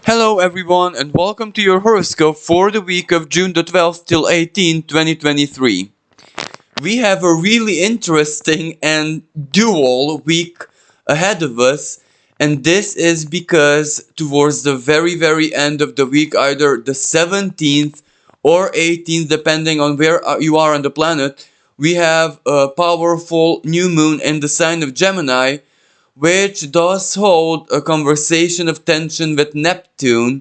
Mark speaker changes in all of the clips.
Speaker 1: Hello everyone and welcome to your horoscope for the week of June the 12th till 18th, 2023. We have a really interesting and dual week ahead of us, and this is because towards the very end of the week, either the 17th or 18th, depending on where you are on the planet, we have a powerful new moon in the sign of Gemini, which does hold a conversation of tension with Neptune.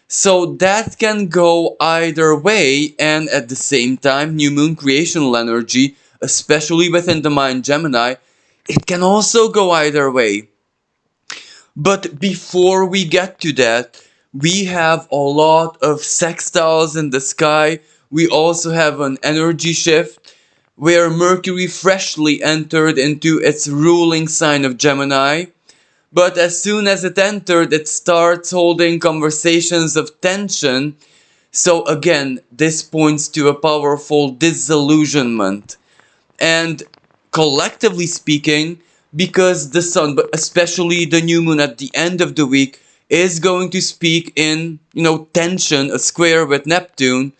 Speaker 1: So that can go either way, and at the same time, new moon creational energy, especially within the mind Gemini, it can also go either way. But before we get to that, we have a lot of sextiles in the sky. We also have an energy shift where Mercury freshly entered into its ruling sign of Gemini. But as soon as it entered, it starts holding conversations of tension. So again, this points to a powerful disillusionment. And collectively speaking, because the sun, but especially the new moon at the end of the week, is going to speak in, tension, a square with Neptune,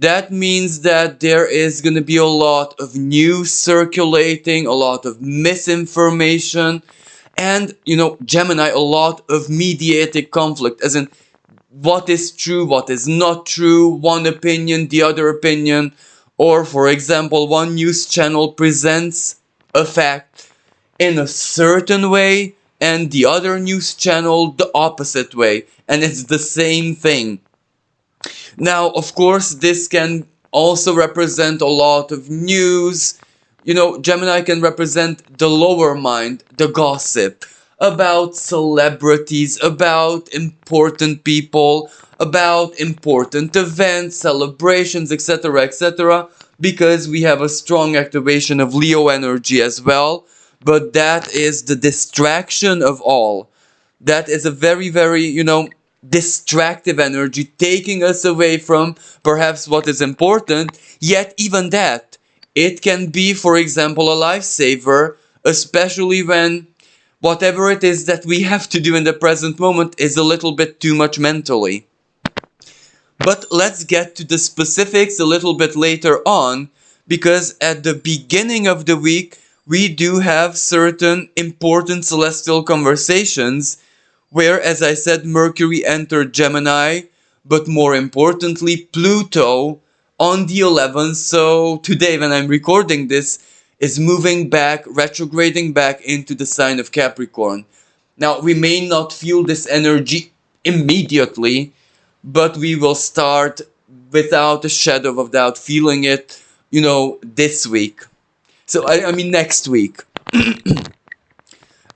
Speaker 1: that means that there is going to be a lot of news circulating, a lot of misinformation, and, Gemini, a lot of mediated conflict, as in what is true, what is not true, one opinion, the other opinion, or, for example, one news channel presents a fact in a certain way, and the other news channel the opposite way, and it's the same thing. Now, of course, this can also represent a lot of news. Gemini can represent the lower mind, the gossip about celebrities, about important people, about important events, celebrations, etc., etc., because we have a strong activation of Leo energy as well. But that is the distraction of all. That is a very, distractive energy taking us away from perhaps what is important. Yet even that, it can be, for example, a lifesaver, especially when whatever it is that we have to do in the present moment is a little bit too much mentally. But let's get to the specifics a little bit later on, because at the beginning of the week, we do have certain important celestial conversations where, as I said, Mercury entered Gemini, but more importantly, Pluto on the 11th. So today, when I'm recording this, is moving back, retrograding back into the sign of Capricorn. Now, we may not feel this energy immediately, but we will start without a shadow of doubt feeling it, this week. So, I mean, next week.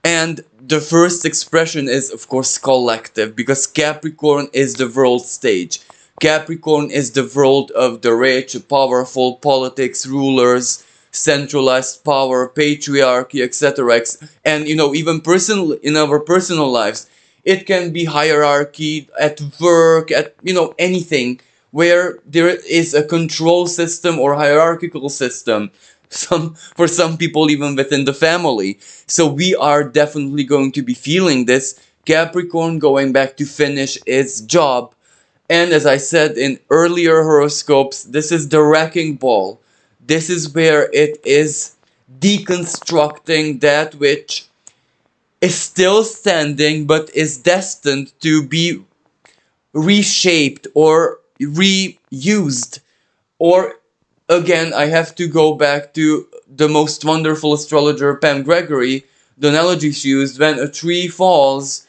Speaker 1: And the first expression is, of course, collective, because Capricorn is the world stage. Capricorn is the world of the rich, powerful, politics, rulers, centralized power, patriarchy, etc. And, even personal, in our personal lives, it can be hierarchy at work, at, anything where there is a control system or hierarchical system. For some people even within the family. So we are definitely going to be feeling this. Capricorn going back to finish its job. And as I said in earlier horoscopes, this is the wrecking ball. This is where it is deconstructing that which is still standing but is destined to be reshaped or reused. Or again, I have to go back to the most wonderful astrologer Pam Gregory, the analogy she used: when a tree falls,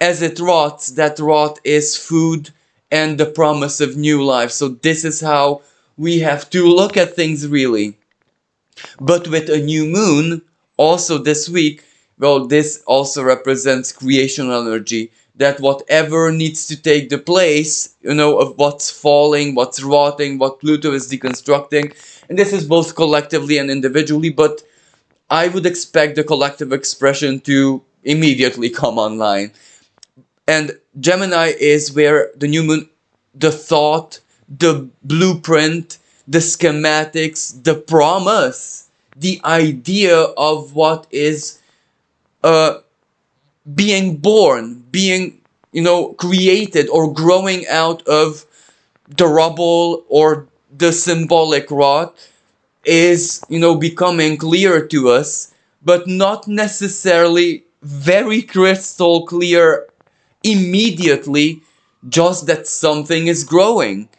Speaker 1: as it rots, that rot is food and the promise of new life. So this is how we have to look at things really. But with a new moon, also this week, well, this also represents creational energy. That whatever needs to take the place, of what's falling, what's rotting, what Pluto is deconstructing, and this is both collectively and individually, but I would expect the collective expression to immediately come online. And Gemini is where the new moon, the thought, the blueprint, the schematics, the promise, the idea of what is being born, being created or growing out of the rubble or the symbolic rot is, becoming clear to us, but not necessarily very crystal clear immediately, just that something is growing.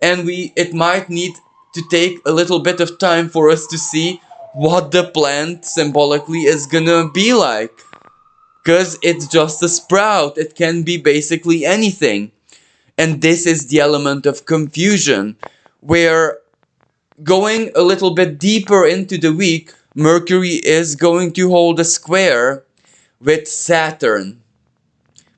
Speaker 1: And it might need to take a little bit of time for us to see what the plant symbolically is gonna be like. Because it's just a sprout, it can be basically anything. And this is the element of confusion, where going a little bit deeper into the week, Mercury is going to hold a square with Saturn.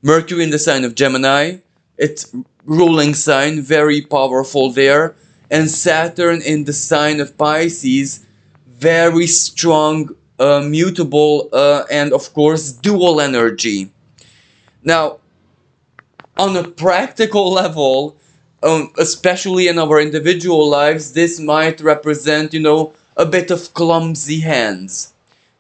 Speaker 1: Mercury in the sign of Gemini, its ruling sign, very powerful there. And Saturn in the sign of Pisces, very strong, mutable, and of course dual energy. Now, on a practical level, especially in our individual lives, this might represent, a bit of clumsy hands.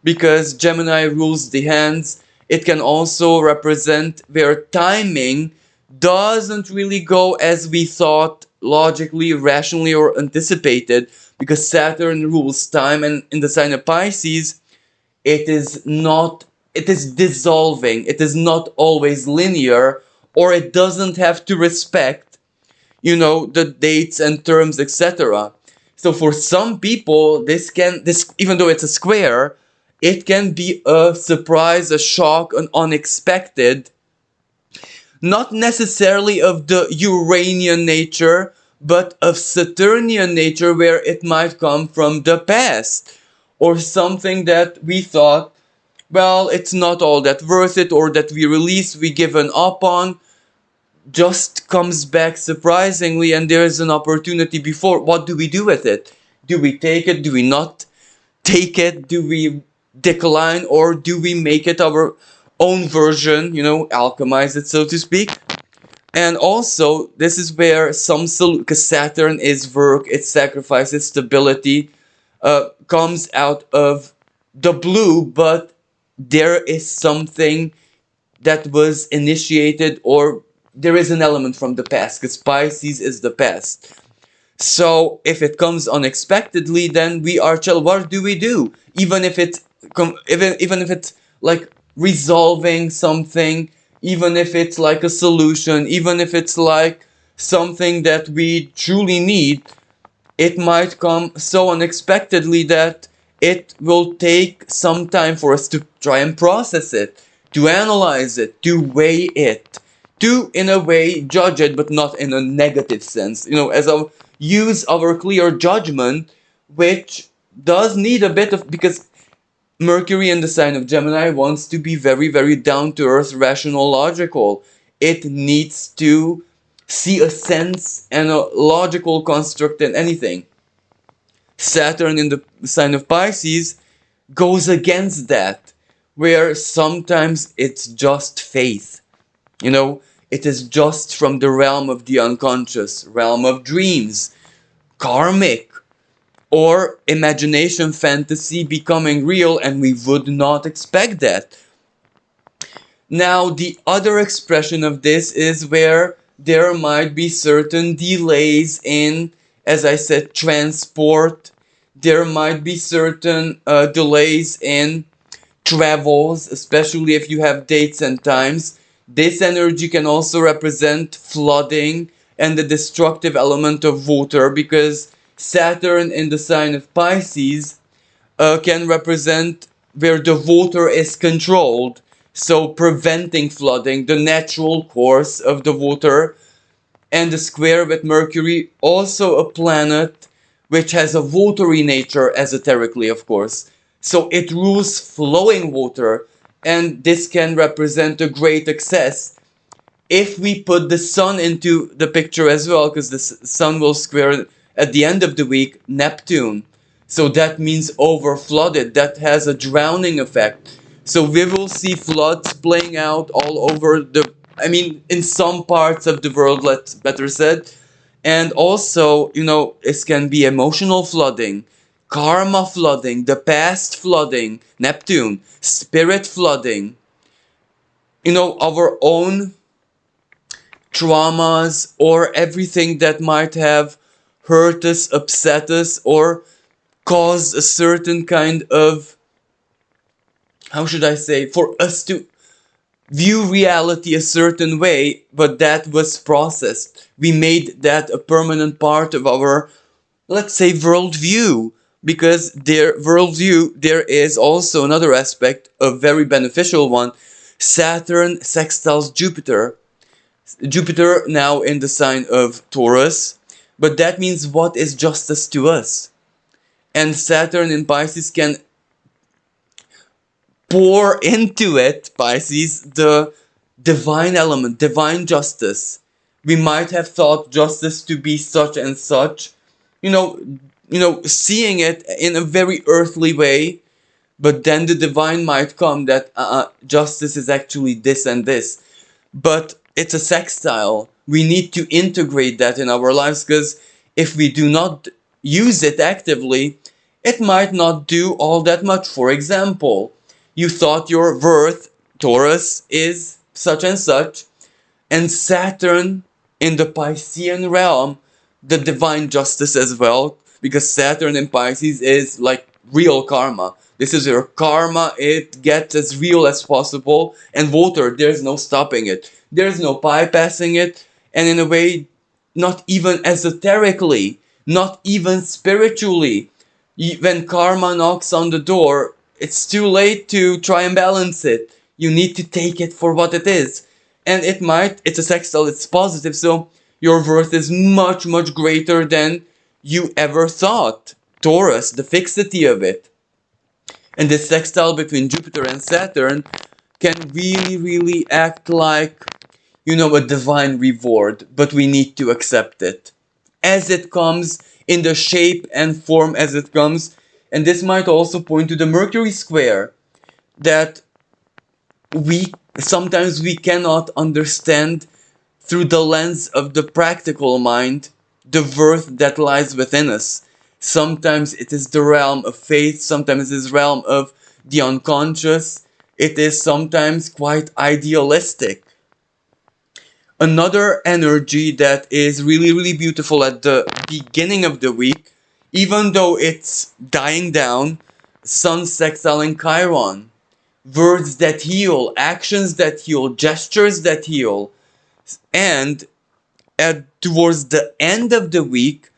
Speaker 1: Because Gemini rules the hands, it can also represent where timing doesn't really go as we thought, logically, rationally, or anticipated. Because Saturn rules time, and in the sign of Pisces, it is dissolving, it is not always linear, or it doesn't have to respect, the dates and terms, etc. So for some people, this even though it's a square, it can be a surprise, a shock, an unexpected, not necessarily of the Uranian nature, but of Saturnian nature, where it might come from the past, or something that we thought, well, it's not all that worth it, or that we given up on, just comes back surprisingly, and there is an opportunity before. What do we do with it? Do we take it? Do we not take it? Do we decline, or do we make it our own version, alchemize it, so to speak? And also, this is where because Saturn is work, it's sacrifice, it's stability, comes out of the blue, but there is something that was initiated, or there is an element from the past, because Pisces is the past. So if it comes unexpectedly, then we are chill. What do we do? Even if it's like resolving something, even if it's like a solution, even if it's like something that we truly need, it might come so unexpectedly that it will take some time for us to try and process it, to analyze it, to weigh it, to, in a way, judge it, but not in a negative sense. As a use our clear judgment, which does need a bit of, because Mercury in the sign of Gemini wants to be very, very down-to-earth, rational, logical. It needs to see a sense and a logical construct in anything. Saturn in the sign of Pisces goes against that, where sometimes it's just faith. It is just from the realm of the unconscious, realm of dreams, karmic, or imagination, fantasy becoming real, and we would not expect that. Now, the other expression of this is where there might be certain delays in, as I said, transport. There might be certain delays in travels, especially if you have dates and times. This energy can also represent flooding and the destructive element of water, because Saturn in the sign of Pisces can represent where the water is controlled, so preventing flooding, the natural course of the water. And the square with Mercury, also a planet which has a watery nature, esoterically, of course. So it rules flowing water, and this can represent a great excess. If we put the sun into the picture as well, because the sun will square at the end of the week Neptune. So that means over flooded. That has a drowning effect. So we will see floods playing out all over in some parts of the world, let's better said. And also, it can be emotional flooding, karma flooding, the past flooding, Neptune, spirit flooding, our own traumas or everything that might have hurt us, upset us, or caused a certain kind of, how should I say, for us to view reality a certain way, but that was processed. We made that a permanent part of our, let's say, worldview. Because their worldview, there is also another aspect, a very beneficial one. Saturn sextiles Jupiter. Jupiter now in the sign of Taurus, but that means what is justice to us? And Saturn in Pisces can pour into it, Pisces, the divine element, divine justice. We might have thought justice to be such and such, you know, seeing it in a very earthly way, but then the divine might come that justice is actually this and this. But it's a sextile. We need to integrate that in our lives, because if we do not use it actively, it might not do all that much. For example, you thought your worth, Taurus, is such and such, and Saturn in the Piscean realm, the divine justice as well, because Saturn in Pisces is like real karma. This is your karma, it gets as real as possible, and water, there's no stopping it. There's no bypassing it, and in a way, not even esoterically, not even spiritually. When karma knocks on the door, it's too late to try and balance it. You need to take it for what it is. And it's a sextile, it's positive, so your worth is much, much greater than you ever thought. Taurus, the fixity of it. And this sextile between Jupiter and Saturn can really, really act like, a divine reward, but we need to accept it as it comes, in the shape and form as it comes. And this might also point to the Mercury square, that sometimes we cannot understand through the lens of the practical mind the worth that lies within us. Sometimes it is the realm of faith, sometimes it is the realm of the unconscious, it is sometimes quite idealistic. Another energy that is really, really beautiful at the beginning of the week, even though it's dying down, Sun sextiling Chiron. Words that heal, actions that heal, gestures that heal. And towards the end of the week,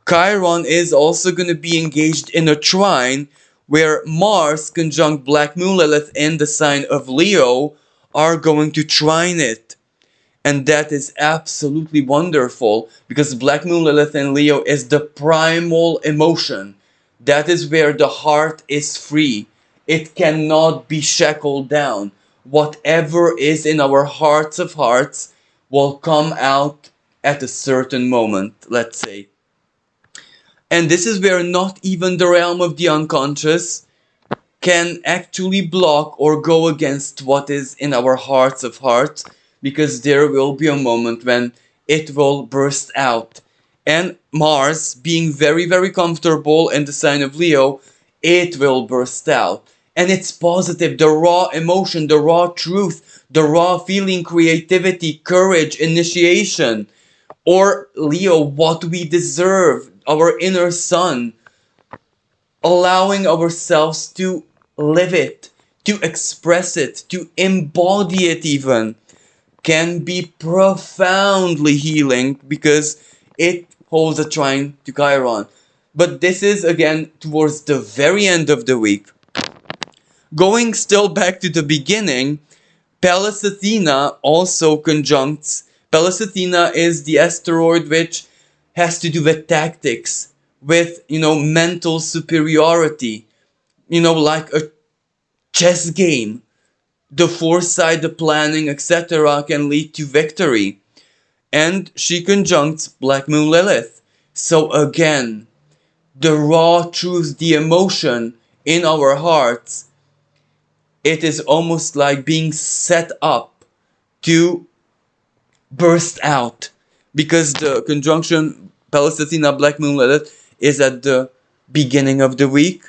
Speaker 1: Chiron is also going to be engaged in a trine where Mars conjunct Black Moon Lilith in the sign of Leo are going to trine it. And that is absolutely wonderful, because Black Moon Lilith in Leo is the primal emotion. That is where the heart is free. It cannot be shackled down. Whatever is in our hearts of hearts will come out at a certain moment, let's say. And this is where not even the realm of the unconscious can actually block or go against what is in our hearts of hearts, because there will be a moment when it will burst out. And Mars, being very, very comfortable in the sign of Leo, it will burst out. And it's positive, the raw emotion, the raw truth, the raw feeling, creativity, courage, initiation. Or Leo, what we deserve, our inner sun, allowing ourselves to live it, to express it, to embody it even, can be profoundly healing, because it holds a trine to Chiron. But this is again towards the very end of the week. Going still back to the beginning, Pallas Athena also conjuncts. Pallas Athena is the asteroid which has to do with tactics, with, mental superiority, like a chess game. The foresight, the planning, etc. can lead to victory. And she conjuncts Black Moon Lilith. So again, the raw truth, the emotion in our hearts, it is almost like being set up to burst out. Because the conjunction Pallas Athena, Black Moon Lilith is at the beginning of the week.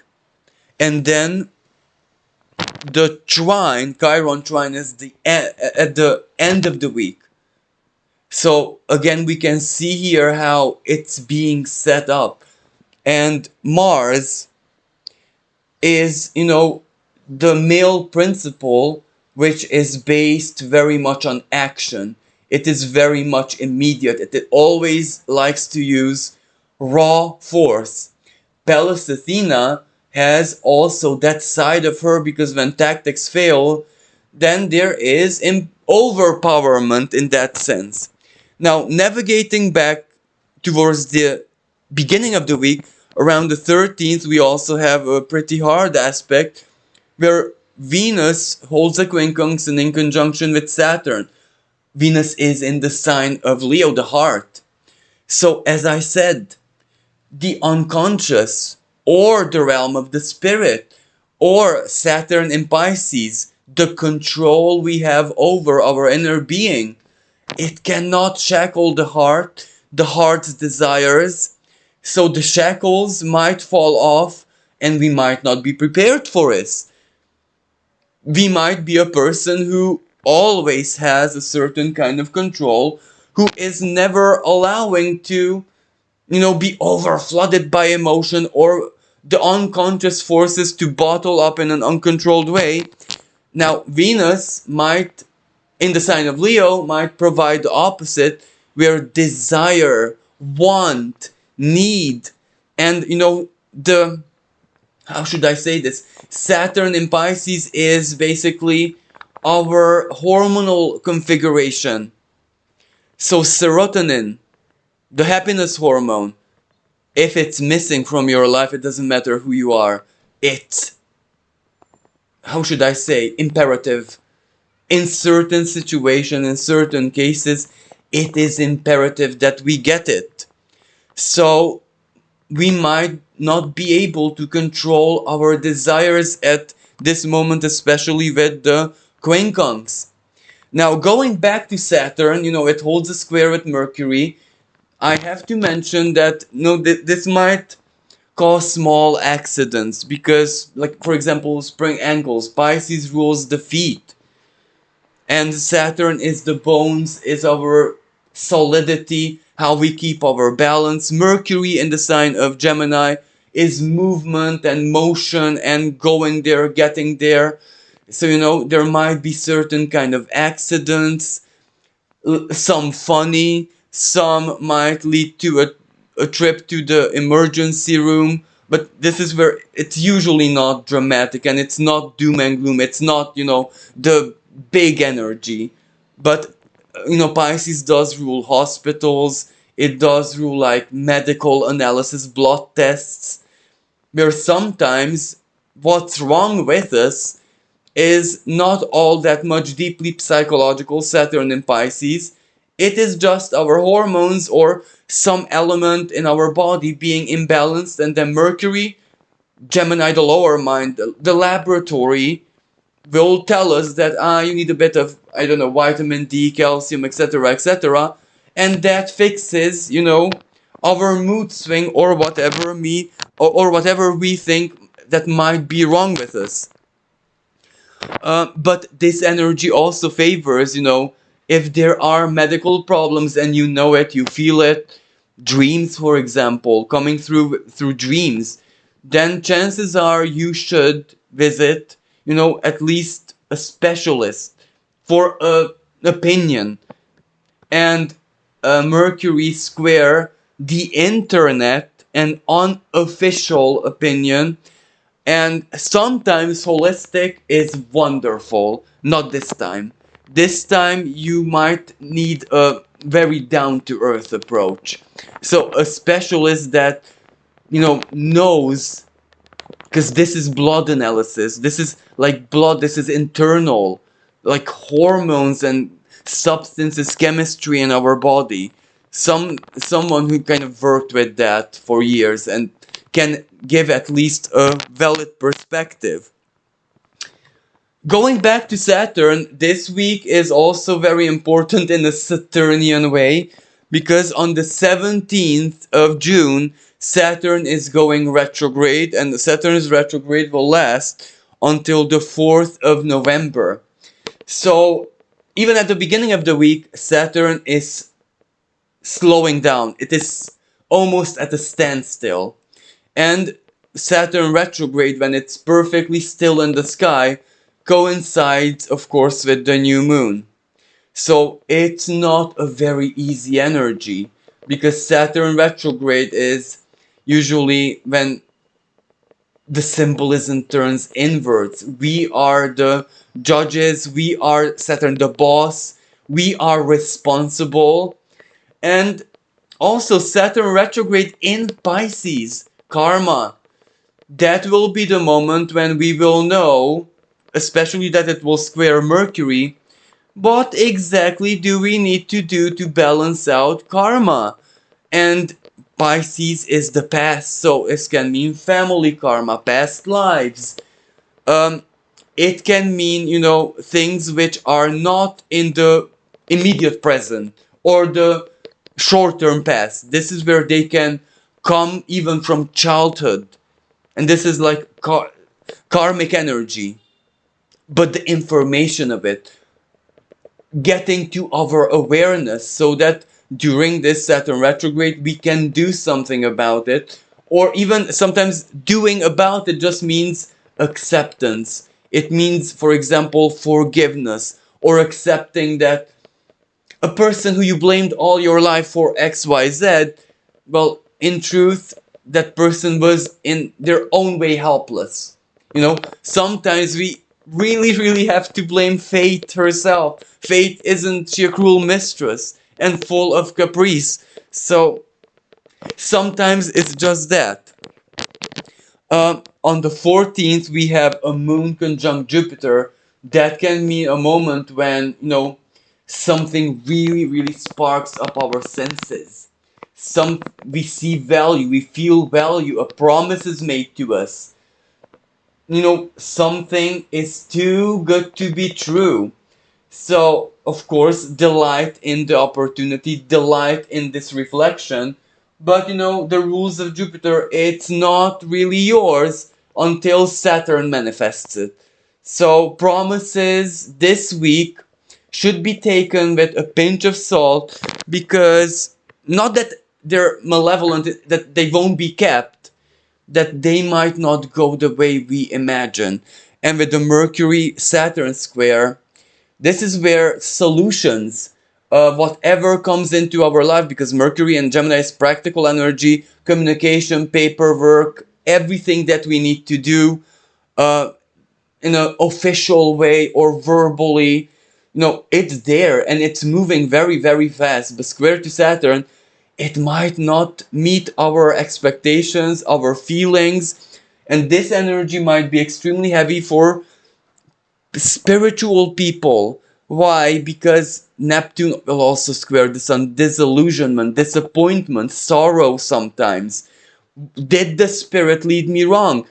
Speaker 1: And then the trine, Chiron trine, is at the end of the week. So again, we can see here how it's being set up. And Mars is, the male principle, which is based very much on action. It is very much immediate. It always likes to use raw force. Pallas Athena has also that side of her, because when tactics fail, then there is overpowerment in that sense. Now, navigating back towards the beginning of the week, around the 13th, we also have a pretty hard aspect where Venus holds a quincunx in conjunction with Saturn. Venus is in the sign of Leo, the heart. So, as I said, the unconscious, or the realm of the spirit, or Saturn in Pisces, the control we have over our inner being, it cannot shackle the heart's desires. So the shackles might fall off and we might not be prepared for it. We might be a person who always has a certain kind of control, who is never allowing to, be overflooded by emotion or the unconscious forces to bottle up in an uncontrolled way. Now, Venus might, in the sign of Leo, might provide the opposite, where desire, want, need, and, how should I say this? Saturn in Pisces is basically our hormonal configuration. So serotonin, the happiness hormone, if it's missing from your life, it doesn't matter who you are. It's, how should I say, imperative. In certain situations, in certain cases, it is imperative that we get it. So we might not be able to control our desires at this moment, especially with the quincunx. Now, going back to Saturn, it holds a square with Mercury. I have to mention that this might cause small accidents because, like, for example, sprained ankles. Pisces rules the feet, and Saturn is the bones, is our solidity, how we keep our balance. Mercury in the sign of Gemini is movement and motion and going there, getting there. So, there might be certain kind of accidents, some funny, some might lead to a trip to the emergency room, but this is where it's usually not dramatic and it's not doom and gloom. It's not, the big energy. But, Pisces does rule hospitals, it does rule like medical analysis, blood tests, where sometimes what's wrong with us is not all that much deeply psychological. Saturn in Pisces, it is just our hormones or some element in our body being imbalanced, and then Mercury, Gemini, the lower mind, the laboratory, will tell us that you need a bit of, I don't know, vitamin D, calcium, etc., etc., and that fixes, our mood swing or whatever or whatever we think that might be wrong with us. But this energy also favors, if there are medical problems and you know it, you feel it, dreams, for example, coming through dreams, then chances are you should visit, at least a specialist for an opinion. And Mercury square the internet, an unofficial opinion. And sometimes holistic is wonderful. Not this time. This time you might need a very down-to-earth approach. So a specialist that, knows, because this is blood analysis. This is like blood, this is internal, like hormones and substances, chemistry in our body. Someone who kind of worked with that for years and can give at least a valid perspective. Going back to Saturn, this week is also very important in a Saturnian way, because on the 17th of June, Saturn is going retrograde, and Saturn's retrograde will last until the 4th of November. So, even at the beginning of the week, Saturn is slowing down. It is almost at a standstill. And Saturn retrograde, when it's perfectly still in the sky, coincides, of course, with the new moon. So it's not a very easy energy, because Saturn retrograde is usually when the symbolism turns inwards. We are the judges, we are Saturn the boss, we are responsible. And also Saturn retrograde in Pisces, karma. That will be the moment when we will know, especially that it will square Mercury, what exactly do we need to do to balance out karma? And Pisces is the past, so it can mean family karma, past lives. Um, it can mean, things which are not in the immediate present or the short-term past. This is where they can come even from childhood. And this is like karmic energy. But the information of it, getting to our awareness so that during this Saturn retrograde we can do something about it, or even sometimes doing about it just means acceptance. It means, for example, forgiveness, or accepting that a person who you blamed all your life for XYZ, well, in truth, that person was in their own way helpless. Sometimes we really, really have to blame fate herself. Fate, isn't she a cruel mistress and full of caprice? So sometimes it's just that. On the 14th, we have a moon conjunct Jupiter. That can mean a moment when, something really, really sparks up our senses. We see value, we feel value, a promise is made to us. Something is too good to be true. So, of course, delight in the opportunity, delight in this reflection. But the rules of Jupiter, it's not really yours until Saturn manifests it. So, promises this week should be taken with a pinch of salt, because not that they're malevolent, that they won't be kept, that they might not go the way we imagine. And with the Mercury Saturn square, this is where solutions, whatever comes into our life, because Mercury and Gemini is practical energy, communication, paperwork, everything that we need to do uh, in an official way or verbally, it's there and it's moving very, very fast. But square to Saturn, it might not meet our expectations, our feelings, and this energy might be extremely heavy for spiritual people. Why? Because Neptune will also square the Sun. Disillusionment, disappointment, sorrow sometimes. Did the spirit lead me wrong?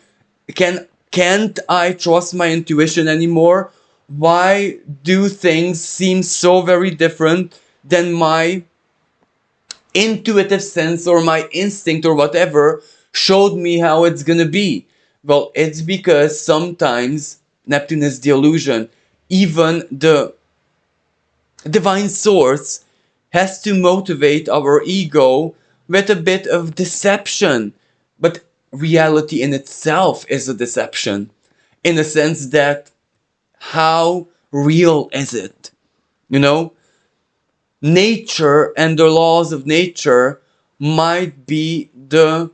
Speaker 1: Can't I trust my intuition anymore? Why do things seem so very different than my intuitive sense or my instinct or whatever showed me how it's gonna be? Well, it's because sometimes Neptune is the illusion. Even the divine source has to motivate our ego with a bit of deception. But reality in itself is a deception, in the sense that how real is it? Nature and the laws of nature might be the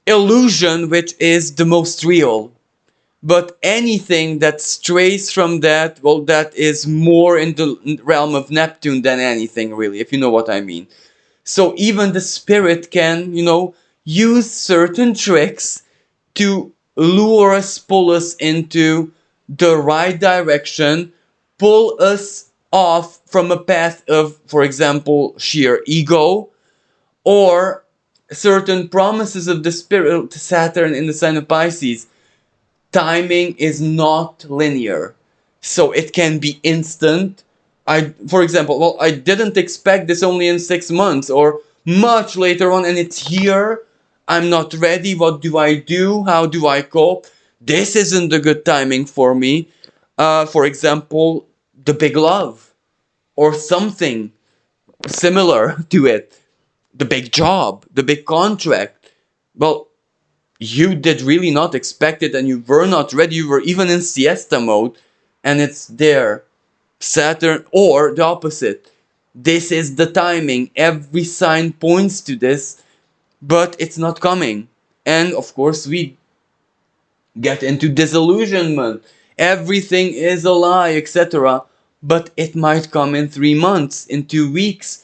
Speaker 1: illusion which is the most real. But anything that strays from that, well, that is more in the realm of Neptune than anything, really, if you know what I mean. So even the spirit can, use certain tricks to lure us, pull us into the right direction, pull us off from a path of, for example, sheer ego, or certain promises of the spirit to Saturn in the sign of Pisces. Timing is not linear, so it can be instant. For example, well, I didn't expect this only in 6 months, or much later on, and it's here. I'm not ready. What do I do? How do I cope? This isn't a good timing for me. For example, the big love or something. similar to it. The big job, the big contract. Well, you did really not expect it and you were not ready. You were even in siesta mode and it's there. Saturn, or the opposite. This is the timing. Every sign points to this, but it's not coming. And of course, we get into disillusionment. Everything is a lie, etc. But it might come in 3 months, in 2 weeks.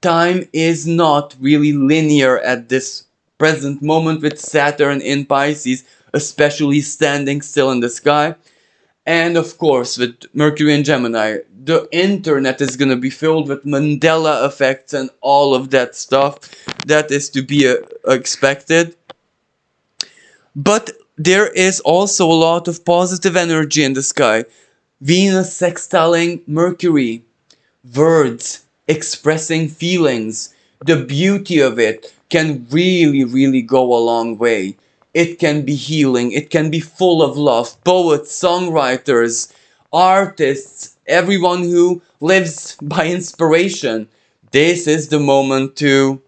Speaker 1: Time is not really linear at this present moment with Saturn in Pisces, especially standing still in the sky. And of course, with Mercury and Gemini, the internet is going to be filled with Mandela effects and all of that stuff. That is to be expected. But there is also a lot of positive energy in the sky. Venus sextiling Mercury. Words expressing feelings. The beauty of it can really, really go a long way. It can be healing. It can be full of love. Poets, songwriters, artists, everyone who lives by inspiration. This is the moment to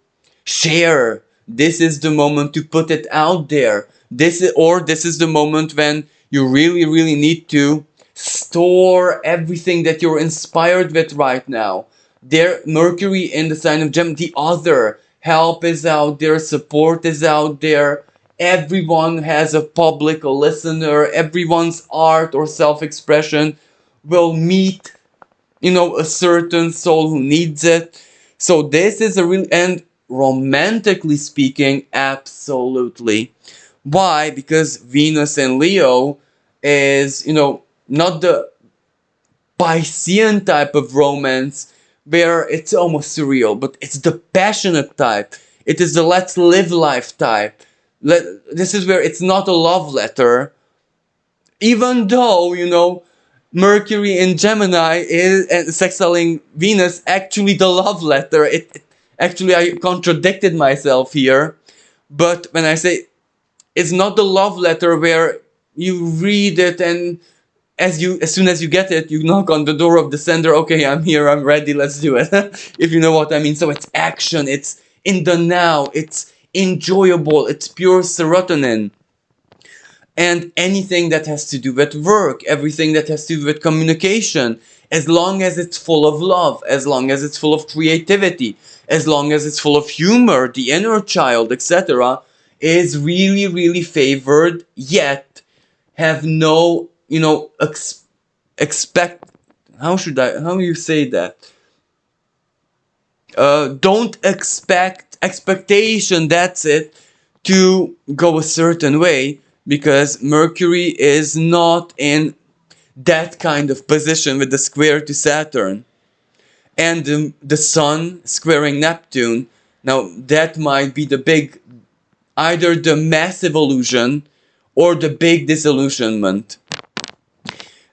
Speaker 1: share. This is the moment to put it out there. This is the moment when you really, really need to store everything that you're inspired with right now. There, Mercury in the sign of Gemini, the other help is out there, support is out there. Everyone has a public, a listener. Everyone's art or self-expression will meet, a certain soul who needs it. So this is a real, and romantically speaking, absolutely. Why? Because Venus in Leo is, not the Piscean type of romance where it's almost surreal, but it's the passionate type. It is the let's live life type. This is where it's not a love letter, even though, Mercury in Gemini is and sextiling Venus actually the love letter. Actually, I contradicted myself here, but when I say it's not the love letter where you read it and as soon as you get it, you knock on the door of the sender. Okay, I'm here. I'm ready. Let's do it. If you know what I mean. So it's action. It's in the now. It's enjoyable. It's pure serotonin. And anything that has to do with work, everything that has to do with communication, as long as it's full of love, as long as it's full of creativity, as long as it's full of humor, the inner child, etc., is really, really favored, yet have no, expect, how do you say that? Don't expect expectation, that's it, to go a certain way, because Mercury is not in that kind of position with the square to Saturn. And the Sun squaring Neptune, now that might be the big, either the massive illusion or the big disillusionment.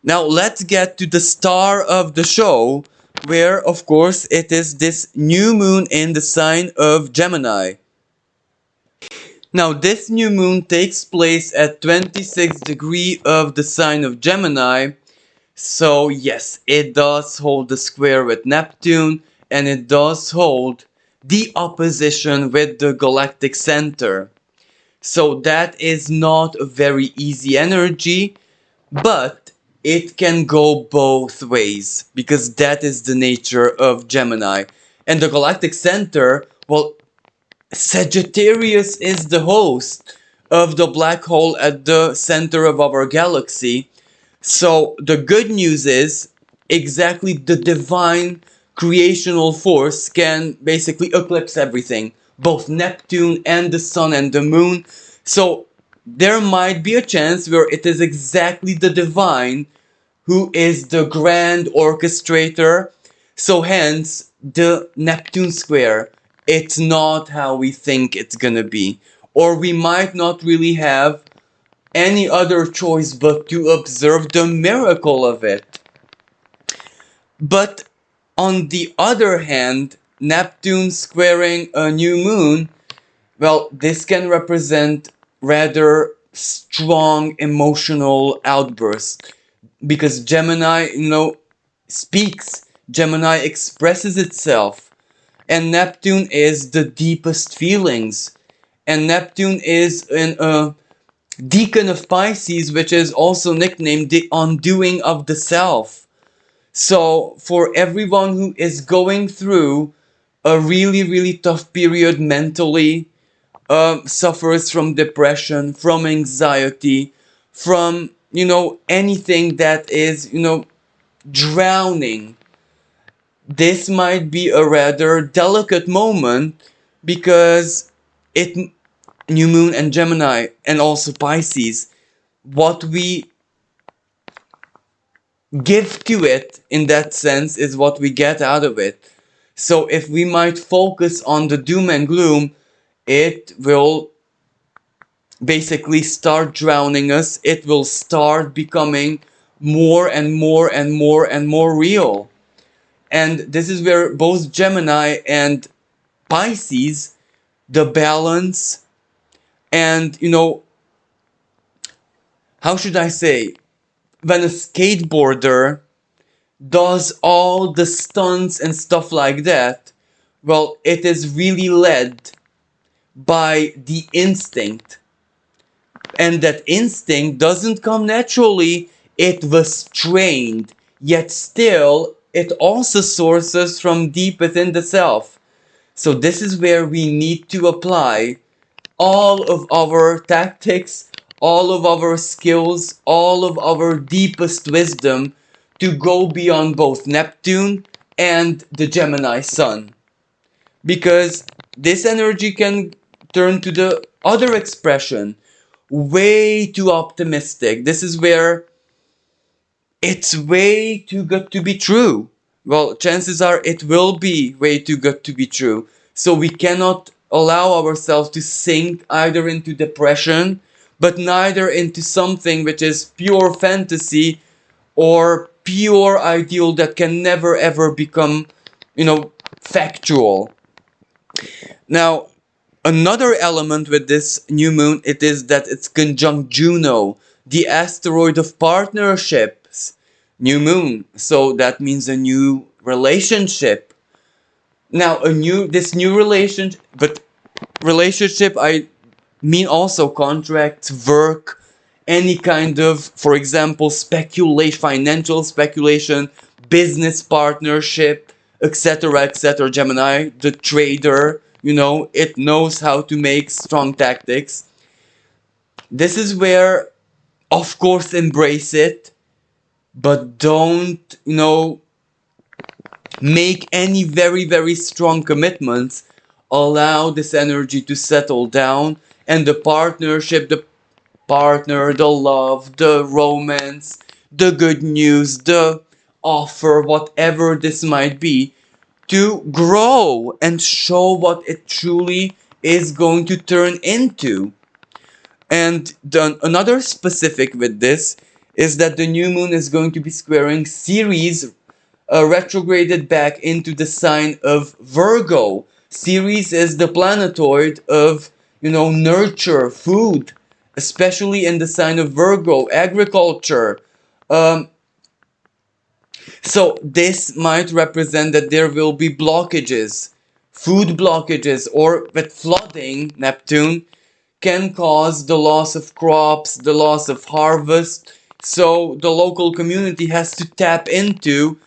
Speaker 1: Now let's get to the star of the show, where of course it is this new moon in the sign of Gemini. Now this new moon takes place at 26 degrees of the sign of Gemini. So yes, it does hold the square with Neptune, and it does hold the opposition with the galactic center. So that is not a very easy energy, but it can go both ways, because that is the nature of Gemini. And the galactic center, well, Sagittarius is the host of the black hole at the center of our galaxy. So the good news is exactly the divine creational force can basically eclipse everything, both Neptune and the sun and the moon. So there might be a chance where it is exactly the divine who is the grand orchestrator. So hence the Neptune square, it's not how we think it's gonna be. Or we might not really have any other choice but to observe the miracle of it. But on the other hand, Neptune squaring a new moon, well, this can represent rather strong emotional outbursts, because Gemini, speaks. Gemini expresses itself. And Neptune is the deepest feelings. And Neptune is in a deacon of Pisces, which is also nicknamed the undoing of the self. So, for everyone who is going through a really, really tough period mentally, suffers from depression, from anxiety, from, anything that is, drowning, this might be a rather delicate moment because it, new moon and Gemini and also Pisces, what we give to it in that sense is what we get out of it. So if we might focus on the doom and gloom, it will basically start drowning us. It will start becoming more and more and more and more real. And this is where both Gemini and Pisces, the balance, and how should I say, when a skateboarder does all the stunts and stuff like that, well, it is really led by the instinct. And that instinct doesn't come naturally, it was trained, yet still, it also sources from deep within the self. So this is where we need to apply all of our tactics, all of our skills, all of our deepest wisdom to go beyond both Neptune and the Gemini Sun. Because this energy can turn to the other expression, way too optimistic. This is where it's way too good to be true. Well, chances are it will be way too good to be true. So we cannot allow ourselves to sink either into depression, but neither into something which is pure fantasy or pure ideal that can never ever become, factual. Now, another element with this new moon, it is that it's conjunct Juno, the asteroid of partnerships. New moon, so that means a new relationship. Now, this new relationship, but relationship, I mean also contracts, work, any kind of, for example, speculation, financial speculation, business partnership, etc., etc. Gemini, the trader, it knows how to make strong tactics. This is where, of course, embrace it, but don't, make any very, very strong commitments. Allow this energy to settle down, and the partnership, the partner, the love, the romance, the good news, the offer, whatever this might be, to grow and show what it truly is going to turn into. And another specific with this is that the new moon is going to be squaring Ceres, retrograded back into the sign of Virgo. Ceres is the planetoid of, nurture, food, especially in the sign of Virgo, agriculture. Um, so this might represent that there will be blockages, food blockages, or with flooding, Neptune can cause the loss of crops, the loss of harvest. So the local community has to tap into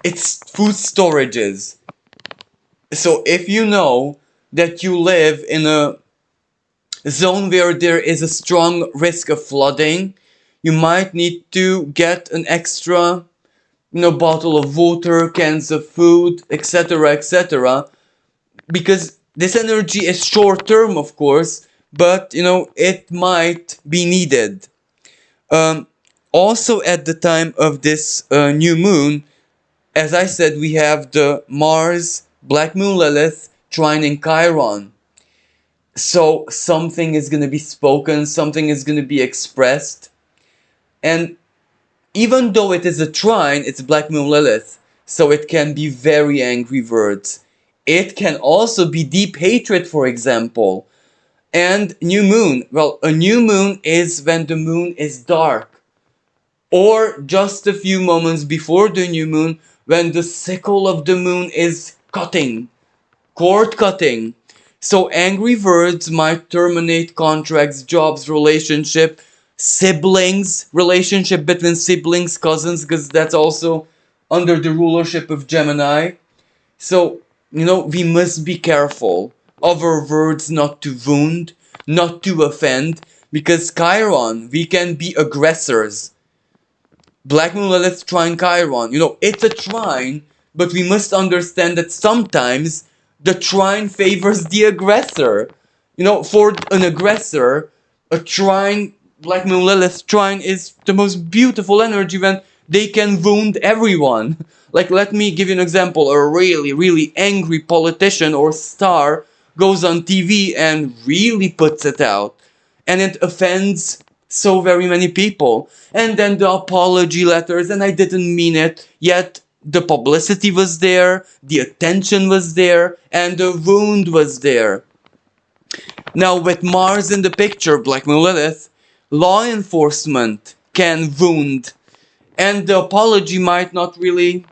Speaker 1: its food storages. So if you know that you live in a zone where there is a strong risk of flooding, you might need to get an extra, bottle of water, cans of food, etc., etc. Because this energy is short term, of course, but it might be needed. Um, Also, at the time of this new moon, as I said, we have the Mars, Black Moon Lilith, trining Chiron. So something is going to be spoken, something is going to be expressed. And even though it is a trine, it's Black Moon Lilith. So it can be very angry words. It can also be deep hatred, for example. And new moon. Well, a new moon is when the moon is dark. Or just a few moments before the new moon when the sickle of the moon is cutting. cord cutting. So angry words might terminate contracts, jobs, relationship, siblings, relationship between siblings, cousins, because that's also under the rulership of Gemini. So, we must be careful of our words not to wound, not to offend, because Chiron, we can be aggressors. Black Moon Lilith trine Chiron. It's a trine, but we must understand that sometimes the trine favors the aggressor. For an aggressor, a trine, Black Moon Lilith trine is the most beautiful energy when they can wound everyone. Like, let me give you an example. A really, really angry politician or star goes on TV and really puts it out. And it offends so very many people. And then the apology letters, and I didn't mean it, yet the publicity was there, the attention was there, and the wound was there. Now, with Mars in the picture, Black Moon Lilith, law enforcement can wound, and the apology might not really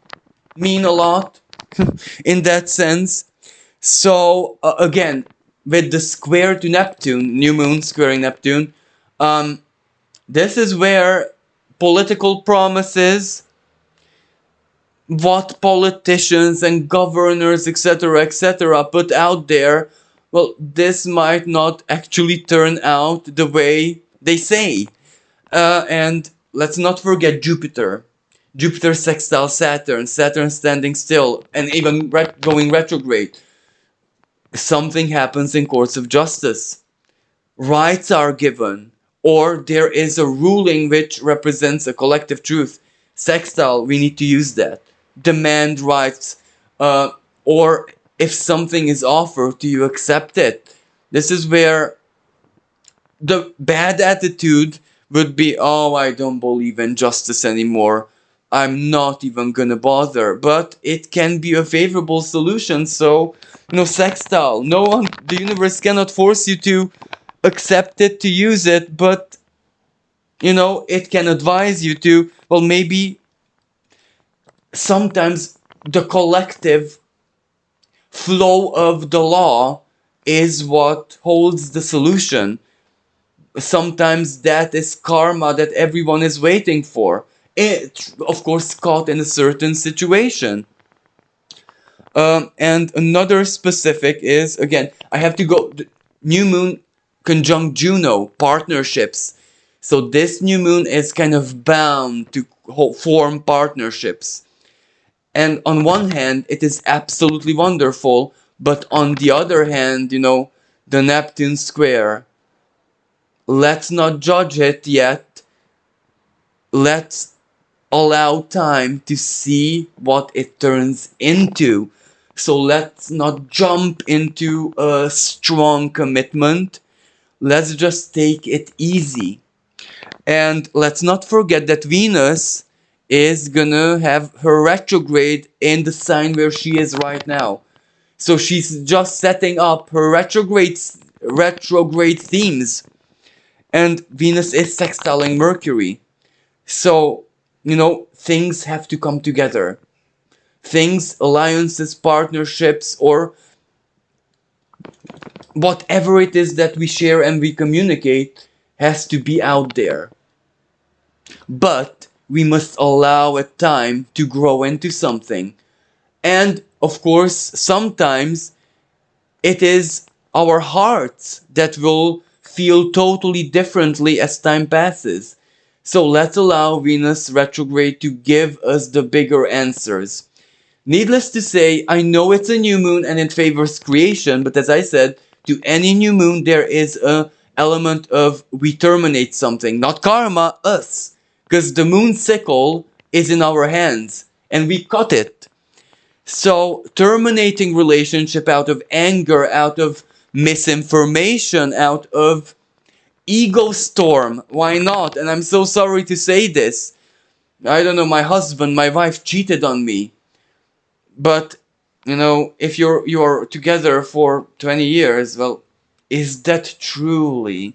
Speaker 1: mean a lot in that sense. So, again, with the square to Neptune, new moon squaring Neptune, this is where political promises, what politicians and governors, etc., put out there, well, this might not actually turn out the way they say. And let's not forget Jupiter. Jupiter sextile Saturn, Saturn standing still, and even going retrograde. Something happens in courts of justice. Rights are given, or there is a ruling which represents a collective truth. Sextile, we need to use that. Demand rights, or if something is offered, do you accept it? This is where the bad attitude would be, oh, I don't believe in justice anymore. I'm not even gonna bother. But it can be a favorable solution. So, sextile. No one, the universe cannot force you to accept it, to use it, but, it can advise you to, well, maybe sometimes the collective flow of the law is what holds the solution. Sometimes that is karma that everyone is waiting for. It, of course, caught in a certain situation. And another specific is, again, I have to go, new moon conjunct Juno, partnerships. So this new moon is kind of bound to form partnerships. And on one hand, it is absolutely wonderful, but on the other hand, the Neptune square, let's not judge it yet. Let's allow time to see what it turns into. So let's not jump into a strong commitment. Let's just take it easy. And let's not forget that Venus is gonna have her retrograde in the sign where she is right now. So she's just setting up her retrograde themes. And Venus is sextiling Mercury. So, things have to come together. Things, alliances, partnerships, or whatever it is that we share and we communicate has to be out there. But we must allow it time to grow into something. And, of course, sometimes it is our hearts that will feel totally differently as time passes. So let's allow Venus retrograde to give us the bigger answers. Needless to say, I know it's a new moon and it favors creation, but as I said, to any new moon there is a element of we terminate something, not karma, us. Because the moon sickle is in our hands and we cut it. So terminating relationship out of anger, out of misinformation, out of ego storm, why not? And I'm so sorry to say this. I don't know, my husband, my wife cheated on me. But, if you're together for 20 years, well, is that truly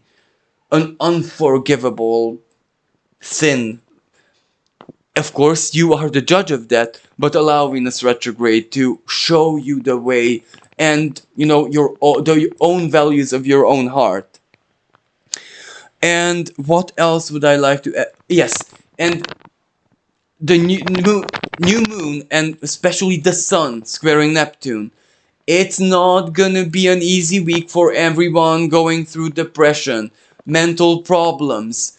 Speaker 1: an unforgivable sin? Of course, you are the judge of that, but allow Venus retrograde to show you the way and the own values of your own heart. And what else would I like to add? Yes, and the new moon, and especially the sun squaring Neptune, it's not gonna be an easy week for everyone going through depression, mental problems,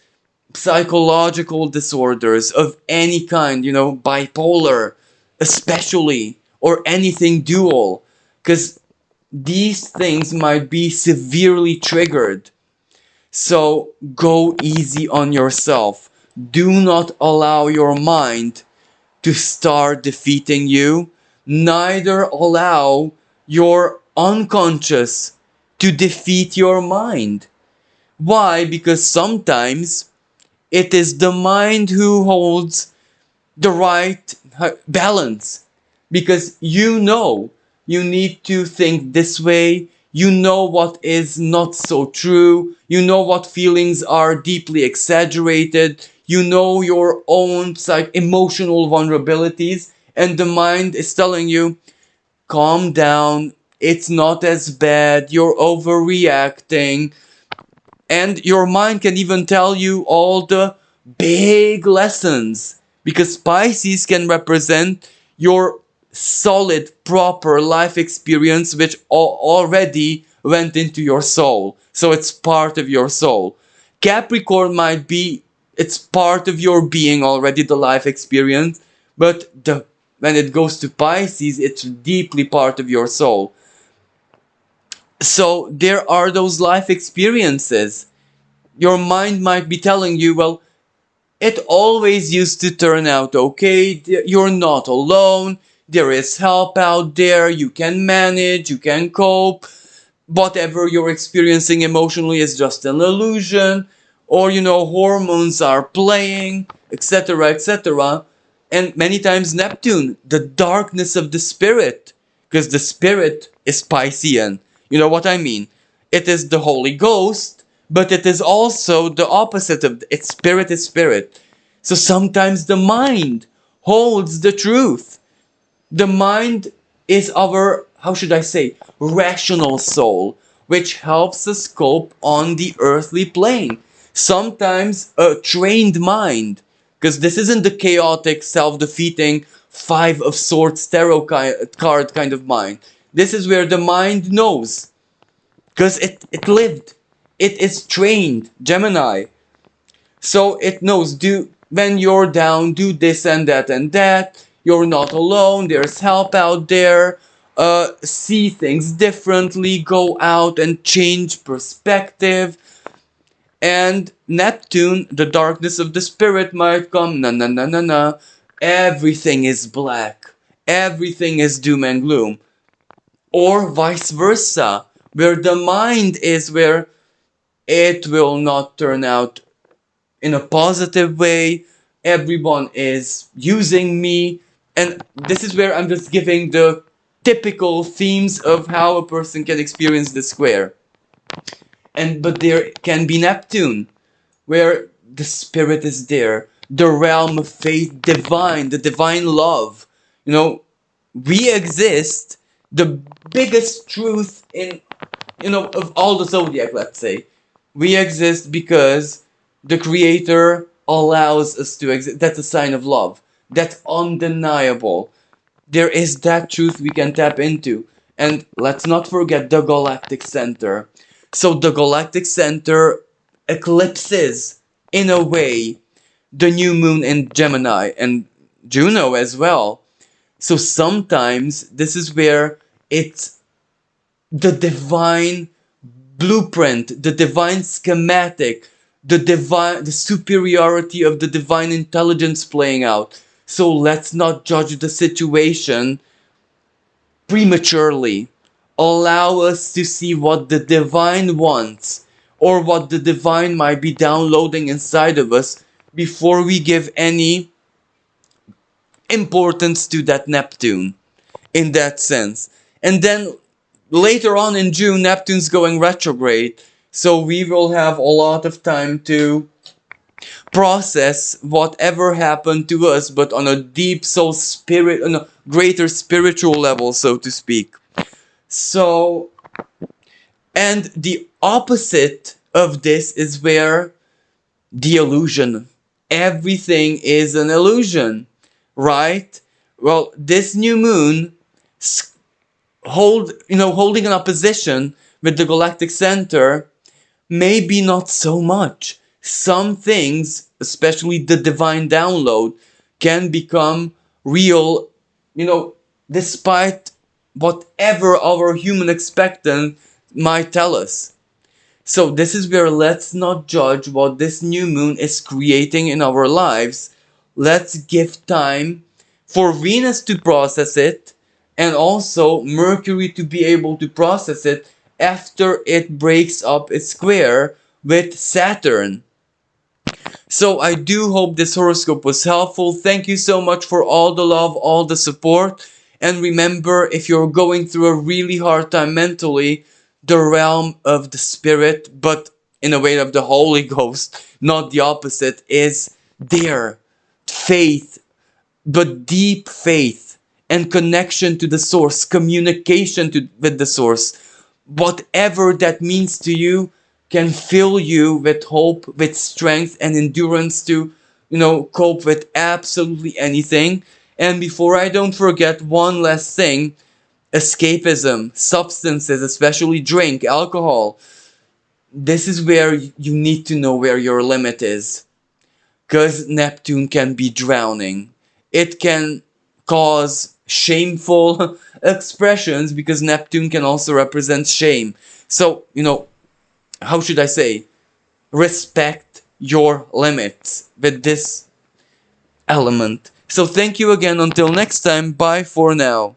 Speaker 1: psychological disorders of any kind, bipolar, especially, or anything dual, because these things might be severely triggered. So go easy on yourself. Do not allow your mind to start defeating you. Neither allow your unconscious to defeat your mind. Why? Because sometimes it is the mind who holds the right balance, because you need to think this way, you know what is not so true, you know what feelings are deeply exaggerated, you know your own emotional vulnerabilities, and the mind is telling you, calm down, it's not as bad, you're overreacting. And your mind can even tell you all the big lessons, because Pisces can represent your solid, proper life experience, which already went into your soul. So it's part of your soul. Capricorn might be, it's part of your being already, the life experience, but when it goes to Pisces, it's deeply part of your soul. So there are those life experiences. Your mind might be telling you, well, it always used to turn out okay, you're not alone, there is help out there, you can manage, you can cope, whatever you're experiencing emotionally is just an illusion, or hormones are playing, etc., etc. And many times Neptune, the darkness of the spirit, because the spirit is Piscean. You know what I mean? It is the Holy Ghost, but it is also the opposite of its spirit is spirit. So sometimes the mind holds the truth. The mind is our, how should I say, rational soul, which helps us cope on the earthly plane. Sometimes a trained mind, because this isn't the chaotic, self-defeating, Five of Swords tarot card kind of mind. This is where the mind knows, because it lived. It is trained, Gemini. So it knows, when you're down, do this and that and that. You're not alone. There's help out there. See things differently. Go out and change perspective. And Neptune, the darkness of the spirit, might come. Na na na na na. Everything is black. Everything is doom and gloom. Or vice versa, where the mind is where it will not turn out in a positive way, everyone is using me, and this is where I'm just giving the typical themes of how a person can experience the square. But there can be Neptune, where the spirit is there, the realm of faith, divine, the divine love. We exist, the biggest truth of all the zodiac, let's say. We exist because the Creator allows us to exist. That's a sign of love. That's undeniable. There is that truth we can tap into. And let's not forget the Galactic Center. So the Galactic Center eclipses, in a way, the new moon in Gemini and Juno as well. So sometimes this is where it's the divine blueprint, the divine schematic, the superiority of the divine intelligence playing out. So let's not judge the situation prematurely. Allow us to see what the divine wants, or what the divine might be downloading inside of us, before we give any importance to that Neptune, in that sense. And then later on in June, Neptune's going retrograde, so we will have a lot of time to process whatever happened to us, but on a deep soul spirit, on a greater spiritual level, so to speak. So, and the opposite of this is where the illusion. Everything is an illusion, right? Well, this new moon holding an opposition with the galactic center, maybe not so much. Some things, especially the divine download, can become real, despite whatever our human expectant might tell us. So this is where let's not judge what this new moon is creating in our lives. Let's give time for Venus to process it and also Mercury to be able to process it after it breaks up its square with Saturn. So I do hope this horoscope was helpful. Thank you so much for all the love, all the support. And remember, if you're going through a really hard time mentally, the realm of the spirit, but in a way of the Holy Ghost, not the opposite, is there. Faith, but deep faith and connection to the source, communication with the source, whatever that means to you, can fill you with hope, with strength and endurance to, cope with absolutely anything. And before I don't forget one last thing, escapism, substances, especially drink, alcohol. This is where you need to know where your limit is. Because Neptune can be drowning. It can cause shameful expressions because Neptune can also represent shame. So, how should I say? Respect your limits with this element. So thank you again. Until next time. Bye for now.